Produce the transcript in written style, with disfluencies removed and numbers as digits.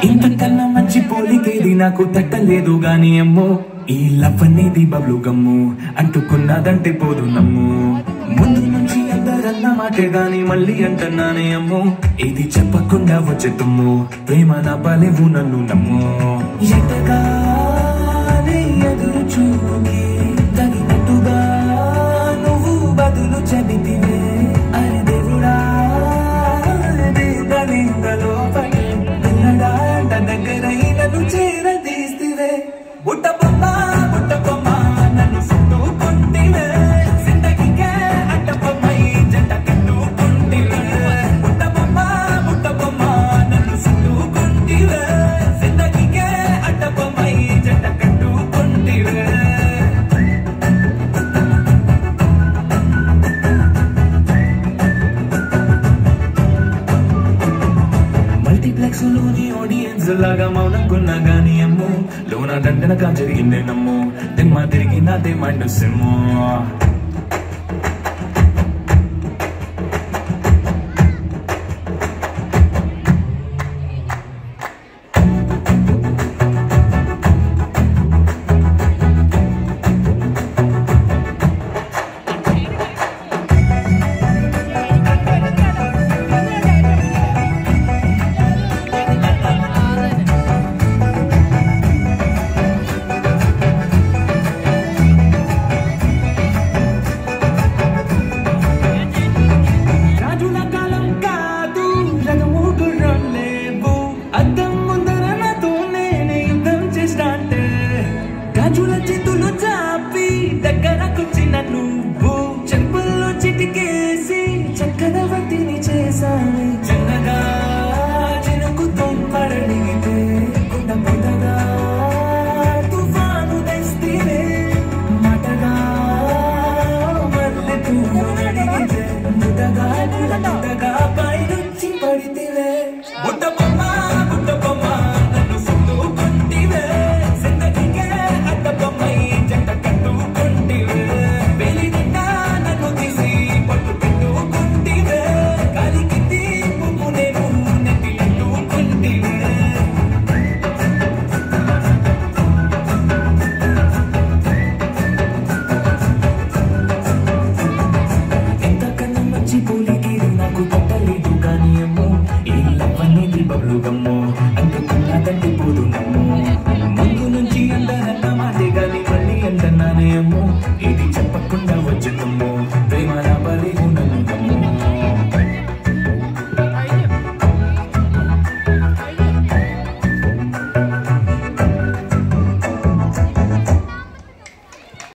ఇంతకన్నా మంచి పోలికేది నాకు తట్టలేదు గాని అమ్మో ఈ లవ్ అనేది బబ్లు గమ్ము అంటుకున్నదంటే పోదు నమ్ము ముందు నుంచి అందరన్న మాటే గాని మళ్ళీ అంటున్నానే అమ్మో ఇది చెప్పకుండా వచ్చే తుమ్ము ప్రేమ నా బలేవు నన్ను నమ్ము ఎటగానే ఎదురు చూపుకి తగినట్టుగా నువ్వు బదులు చెబితివే అరే దేవుడా లోపలి పిల్లడాంట దగ్గరై నన్ను చేరదీస్తివే బుట్ట బొమ్మ నన్ను చుట్టుకుంటివే జిందగీకే అడ్డబొమ్మై జంట కట్టుకుంటివే బుట్ట బొమ్మ నన్ను చుట్టుకుంటివే జిందగీకే అడ్డబొమ్మై జంట కట్టుకుంటివే మల్టీప్లెక్స్ లోని ఆడియన్స్ లాగా మౌనంకున్నా గానీ అమ్మో లోన దండనగా జరిగిందే నమ్ము దిమ్మ తిరిగి నాదే మైండ్ సిమ్ము గాజుల చేతులు చాపి దగ్గరకొచ్చిన నువ్వు చెంపుల్లో చిటికేసి చక్కదవతిని చేసావి చిన్నగా చినుకుతో పడడిగితే కుండ పొదగా తుఫాను తెస్తే మటగా మల్లె పువ్వు అడిగితే ముదగా ముదగా పైనుంచి పడితివే బుట్ట బొమ్మ నన్ను చుట్టుకుంటివే నాకు పట్టలేదు కానీ అమ్మో ఈ లవ్ అనేది బబ్లు గమ్ము అంటుకున్నదంటే పోదు నమ్ము ముందు నుంచి అందరన్న మాటే గాని మళ్ళీ అంటున్నానే అమ్మో ఇది